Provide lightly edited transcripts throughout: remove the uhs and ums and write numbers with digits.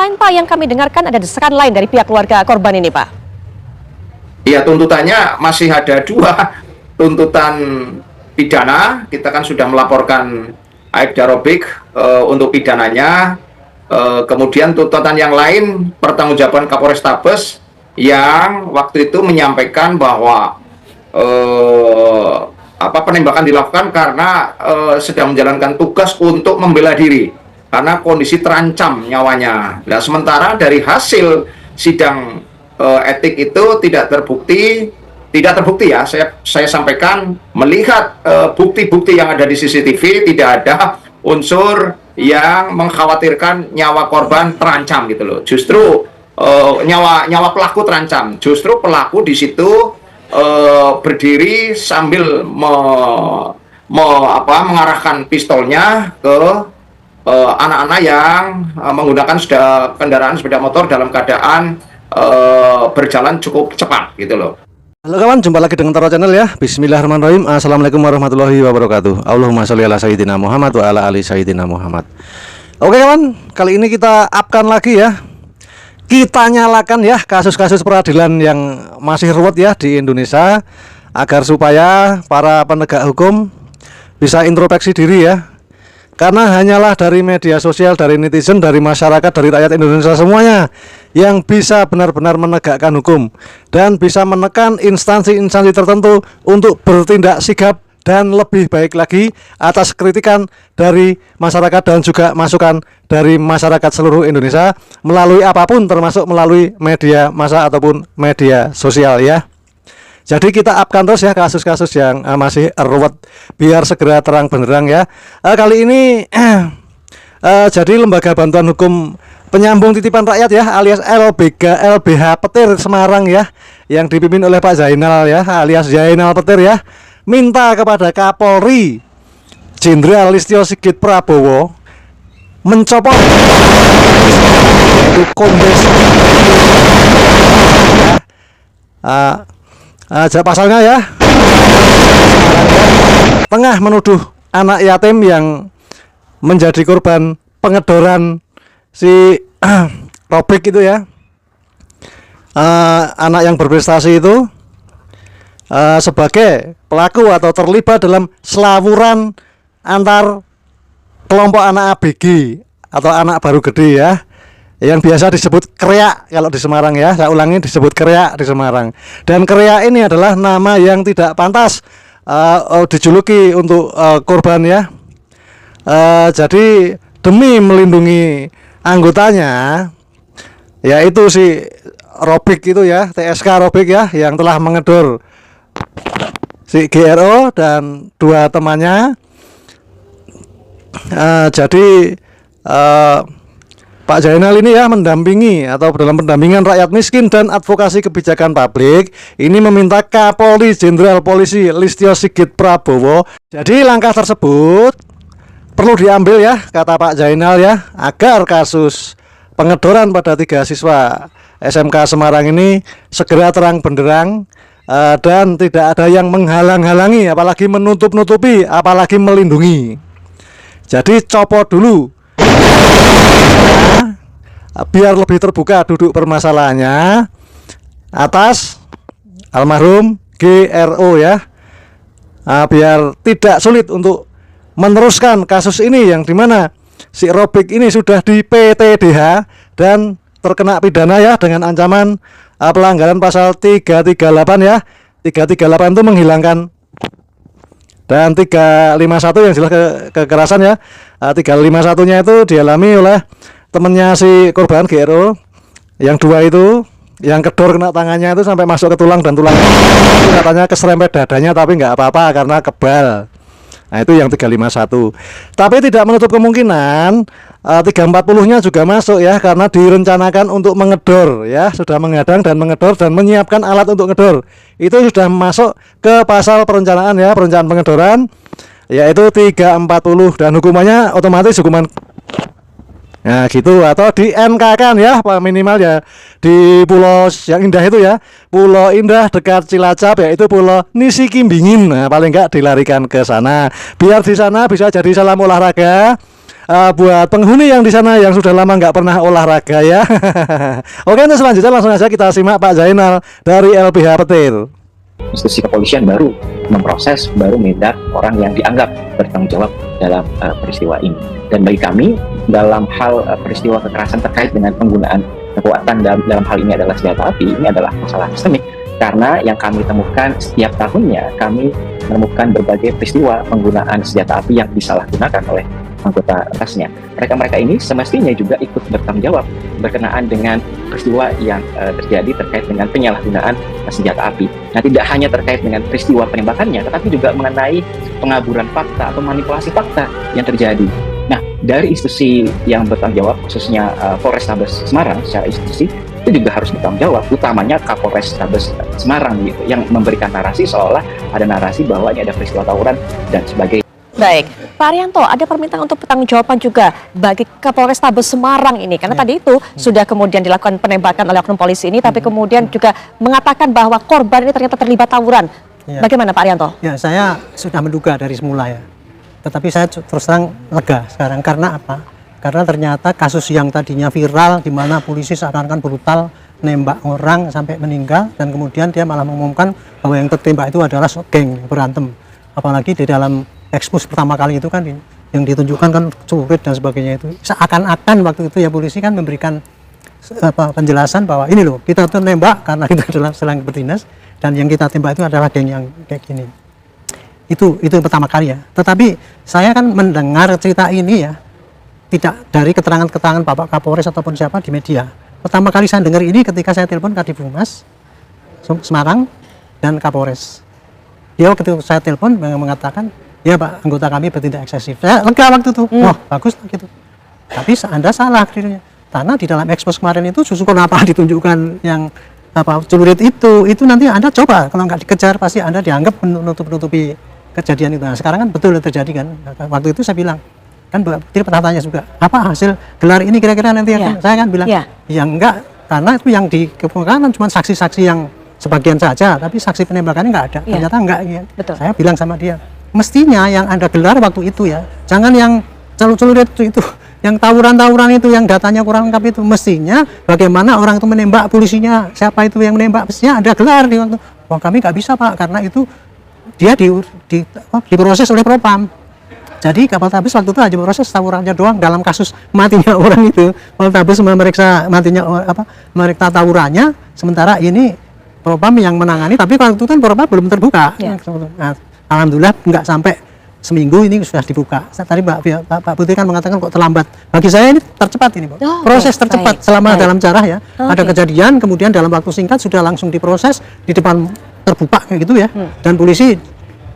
lain Pak yang kami dengarkan ada desakan lain dari pihak keluarga korban ini Pak. Ya, tuntutannya masih ada dua. Tuntutan pidana, kita kan sudah melaporkan Aibda Robik untuk pidananya. Kemudian tuntutan yang lain, pertanggungjawaban Kapolrestabes yang waktu itu menyampaikan bahwa penembakan dilakukan karena sedang menjalankan tugas untuk membela diri karena kondisi terancam nyawanya. Nah, sementara dari hasil sidang etik itu tidak terbukti ya, saya sampaikan melihat bukti-bukti yang ada di CCTV tidak ada unsur yang mengkhawatirkan nyawa korban terancam gitu loh. Justru nyawa pelaku terancam. Justru pelaku di situ berdiri sambil mengarahkan pistolnya ke anak-anak yang menggunakan kendaraan sepeda motor dalam keadaan berjalan cukup cepat gitu loh. Halo kawan, jumpa lagi dengan Taro Channel ya. Bismillahirrahmanirrahim. Assalamualaikum warahmatullahi wabarakatuh. Allahumma sholli ala sayyidina Muhammad wa ala ali sayyidina Muhammad. Oke kawan, kali ini kita upkan lagi ya. Kita nyalakan ya kasus-kasus peradilan yang masih ruwet ya di Indonesia, agar supaya para penegak hukum bisa introspeksi diri ya. Karena hanyalah dari media sosial, dari netizen, dari masyarakat, dari rakyat Indonesia semuanya yang bisa benar-benar menegakkan hukum dan bisa menekan instansi-instansi tertentu untuk bertindak sigap dan lebih baik lagi atas kritikan dari masyarakat dan juga masukan dari masyarakat seluruh Indonesia melalui apapun, termasuk melalui media massa ataupun media sosial ya. Jadi kita upkan terus ya kasus-kasus yang masih ruwet biar segera terang benderang ya. Kali ini jadi Lembaga Bantuan Hukum Penyambung Titipan Rakyat ya, alias LBH Petir Semarang ya, yang dipimpin oleh Pak Zainal ya, alias Zainal Petir ya, minta kepada Kapolri Jenderal Listio Sigit Prabowo mencopot Kombes pasalnya ya, tengah menuduh anak yatim yang menjadi korban pengedoran si Robik itu ya, anak yang berprestasi itu sebagai pelaku atau terlibat dalam selawuran antar kelompok anak ABG atau anak baru gede ya, yang biasa disebut kreak kalau di Semarang ya. Saya ulangi, disebut kreak di Semarang. Dan kreak ini adalah nama yang tidak pantas dijuluki untuk korban ya. Jadi demi melindungi anggotanya, yaitu si Robik itu ya, TSK Robik ya, yang telah mengedor si GRO dan dua temannya. Jadi Pak Zainal ini ya mendampingi atau dalam pendampingan rakyat miskin dan advokasi kebijakan publik ini meminta Kapolri Jenderal Polisi Listio Sigit Prabowo. Jadi langkah tersebut perlu diambil ya, kata Pak Zainal ya, agar kasus pengedoran pada 3 siswa SMK Semarang ini segera terang benderang dan tidak ada yang menghalang-halangi, apalagi menutup-nutupi, apalagi melindungi. Jadi copot dulu biar lebih terbuka duduk permasalahannya atas almarhum GRO ya, biar tidak sulit untuk meneruskan kasus ini yang dimana si Robik ini sudah di PTDH dan terkena pidana ya dengan ancaman pelanggaran pasal 338 ya. 338 itu menghilangkan, dan 351 yang jelas kekerasan ya. 351-nya itu dialami oleh temennya si korban GRO, yang dua itu yang kedor kena tangannya itu sampai masuk ke tulang, dan tulang itu katanya keserempet dadanya tapi nggak apa-apa karena kebal. Nah itu yang 351. Tapi tidak menutup kemungkinan 340-nya juga masuk ya, karena direncanakan untuk mengedor ya, sudah menghadang dan mengedor dan menyiapkan alat untuk ngedor. Itu sudah masuk ke pasal perencanaan ya, perencanaan pengedoran, yaitu 340, dan hukumannya otomatis hukuman nah gitu, atau di NK kan ya, minimal ya di Pulau yang Indah itu ya, Pulau Indah dekat Cilacap, yaitu Pulau Nisi Kimbingin. Nah paling enggak dilarikan ke sana, biar di sana bisa jadi salam olahraga buat penghuni yang di sana yang sudah lama nggak pernah olahraga ya. Oke, untuk selanjutnya langsung aja kita simak Pak Zainal dari LBH Petir. Institusi kepolisian baru memproses, baru menindak orang yang dianggap bertanggung jawab dalam peristiwa ini. Dan bagi kami, dalam hal peristiwa kekerasan terkait dengan penggunaan kekuatan dalam hal ini adalah senjata api, ini adalah masalah sistemik. Karena yang kami temukan setiap tahunnya, kami menemukan berbagai peristiwa penggunaan senjata api yang disalahgunakan oleh anggota atasnya. Mereka ini semestinya juga ikut bertanggung jawab berkenaan dengan peristiwa yang terjadi terkait dengan penyalahgunaan senjata api. Nah, tidak hanya terkait dengan peristiwa penembakannya, tetapi juga mengenai pengaburan fakta atau manipulasi fakta yang terjadi. Nah, dari institusi yang bertanggung jawab, khususnya Polrestabes Semarang secara institusi, itu juga harus bertanggung jawab, utamanya Kapolrestabes Semarang gitu, yang memberikan narasi seolah ada narasi bahwa ini ada peristiwa tawuran dan sebagainya. Baik, Pak Arianto, ada permintaan untuk pertanggungjawaban juga bagi Kapolrestabes Semarang ini, karena tadi itu sudah kemudian dilakukan penembakan oleh oknum polisi ini, tapi kemudian juga mengatakan bahwa korban ini ternyata terlibat tawuran. Bagaimana Pak Arianto? Ya, saya sudah menduga dari semula ya, tetapi saya terus terang lega sekarang. Karena apa? Karena ternyata kasus yang tadinya viral di mana polisi seakan-akan brutal nembak orang sampai meninggal, dan kemudian dia malah mengumumkan bahwa yang tertembak itu adalah geng berantem. Apalagi di dalam ekspos pertama kali itu kan yang ditunjukkan kan celurit dan sebagainya, itu seakan-akan waktu itu ya polisi kan memberikan penjelasan bahwa ini loh, kita tuh nembak karena kita adalah sedang berdinas, dan yang kita tembak itu adalah geng yang kayak gini. Itu pertama kali ya. Tetapi saya kan mendengar cerita ini ya tidak dari keterangan-keterangan Bapak Kapolres ataupun siapa di media. Pertama kali saya dengar ini ketika saya telepon Kadif Humas Semarang dan Kapolres. Dia waktu saya telepon mengatakan, ya Pak, anggota kami bertindak eksesif. Saya lega waktu itu. Wah, bagus gitu. Tapi Anda salah akhirnya. Karena di dalam ekspos kemarin itu justru kenapa ditunjukkan yang celurit itu nanti Anda coba, kalau nggak dikejar pasti Anda dianggap menutupi kejadian itu. Nah, sekarang kan betul terjadi kan. Waktu itu saya bilang, kan Petir pernah tanya juga, apa hasil gelar ini kira-kira nanti akan, saya kan bilang, ya enggak, karena itu yang dikemukakan cuma saksi-saksi yang sebagian saja, tapi saksi penembakannya enggak ada, ternyata enggak ya. Saya bilang sama dia, mestinya yang Anda gelar waktu itu ya, jangan yang celurit itu, yang tawuran-tawuran itu, yang datanya kurang lengkap itu, mestinya bagaimana orang itu menembak, polisinya, siapa itu yang menembak, mestinya ada gelar di waktu, wah kami nggak bisa Pak, karena itu dia diproses oleh Propam. Jadi Kapoltabes waktu itu hanya proses tawurannya doang dalam kasus matinya orang itu. Kapoltabes memeriksa matinya meriksa tawurannya, sementara ini Propam yang menangani, tapi waktu itu kan Propam belum terbuka. Nah, alhamdulillah nggak sampai seminggu ini sudah dibuka. Tadi Pak Putri kan mengatakan kok terlambat. Bagi saya ini tercepat ini, proses tercepat selama dalam cara ya. Ada kejadian, kemudian dalam waktu singkat sudah langsung diproses di depan terbuka kayak gitu ya. Dan polisi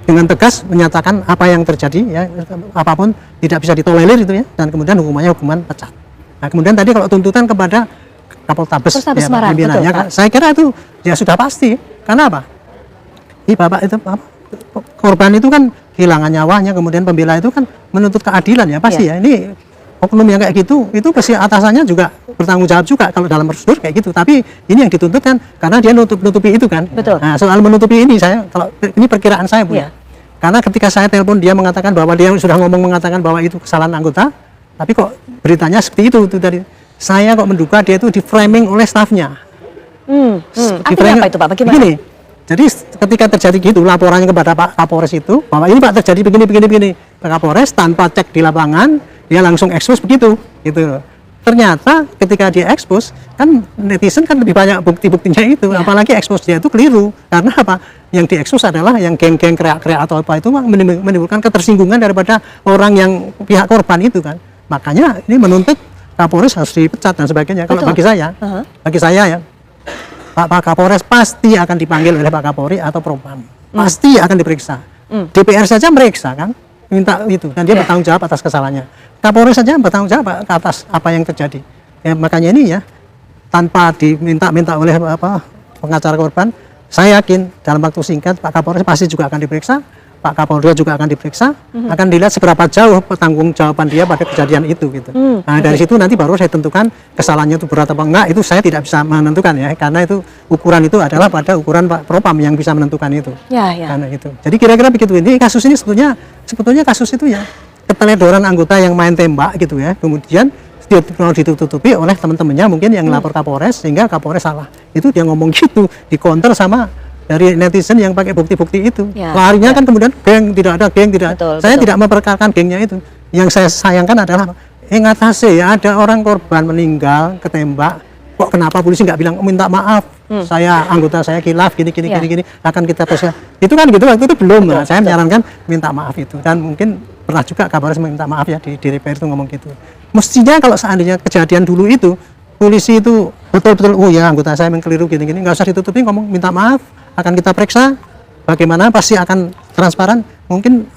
dengan tegas menyatakan apa yang terjadi ya, apapun tidak bisa ditolerir itu ya, dan kemudian hukuman pecat. Nah, kemudian tadi kalau tuntutan kepada Kapoltabes ya, pimpinannya kan, saya kira itu ya sudah pasti. Karena apa? Bapak itu korban itu kan kehilangan nyawanya, kemudian pembela itu kan menuntut keadilan ya pasti ya. Ini oknum yang kayak gitu, itu pasti atasannya juga bertanggung jawab juga kalau dalam prosedur kayak gitu. Tapi ini yang dituntut kan karena dia nutupi itu kan. Betul. Nah, soal menutupi ini kalau ini perkiraan saya Bu ya. Karena ketika saya telepon dia mengatakan bahwa dia sudah mengatakan bahwa itu kesalahan anggota, tapi kok beritanya seperti itu tadi. Saya kok menduga dia itu di framing oleh stafnya. Artinya apa itu Pak? Bagaimana? Begini. Jadi ketika terjadi gitu laporannya kepada Pak Kapolres itu bahwa ini Pak terjadi begini. Pak Kapolres tanpa cek di lapangan dia langsung ekspos begitu gitu. Ternyata ketika dia ekspos kan netizen kan lebih banyak bukti-buktinya itu, apalagi ekspos dia itu keliru. Karena apa? Yang diekspos adalah yang geng-geng kreak-kreak atau apa itu menimbulkan ketersinggungan daripada orang yang pihak korban itu kan. Makanya ini menuntut Kapolres harus dipecat dan sebagainya. Kalau bagi saya ya Pak Kapolres pasti akan dipanggil oleh Pak Kapolri atau Propam. Pasti akan diperiksa. DPR saja meriksa kan, minta itu, dan dia bertanggung jawab atas kesalahannya. Kapolres saja bertanggung jawab atas apa yang terjadi. Ya, makanya ini ya tanpa diminta oleh pengacara korban, saya yakin dalam waktu singkat Pak Kapolres pasti juga akan diperiksa, Pak Kapolda juga akan diperiksa, akan dilihat seberapa jauh pertanggungjawaban dia pada kejadian itu gitu. Nah, dari situ nanti baru saya tentukan kesalahannya itu berat apa enggak, itu saya tidak bisa menentukan ya, karena itu ukuran itu adalah pada ukuran Pak Propam yang bisa menentukan itu. Karena itu. Jadi kira-kira begitu. Ini kasus ini sebetulnya kasus itu ya keteledoran anggota yang main tembak gitu ya, kemudian dia mau ditutupi oleh teman-temannya mungkin yang lapor Kapolres, sehingga Kapolres salah. Itu dia ngomong gitu, dikonter sama dari netizen yang pakai bukti-bukti itu. Ya, Larinya ya. kan kemudian geng, tidak ada geng, tidak. Betul, Saya betul. tidak memperkarakan gengnya itu. Yang saya sayangkan adalah ngatasi ya, ada orang korban meninggal ketembak. Kok kenapa polisi nggak bilang minta maaf? Saya anggota saya khilaf gini Ya. gini akan kita proses. Itu kan gitu waktu itu belum. Betul, Nah, saya betul. menyarankan minta maaf itu, dan mungkin pernah juga Kapolres minta maaf ya di DPR itu ngomong gitu. Mestinya kalau seandainya kejadian dulu itu polisi itu betul-betul oh ya anggota saya mengkeliru gini-gini, nggak usah ditutupi, ngomong minta maaf, akan kita periksa bagaimana, pasti akan transparan. Mungkin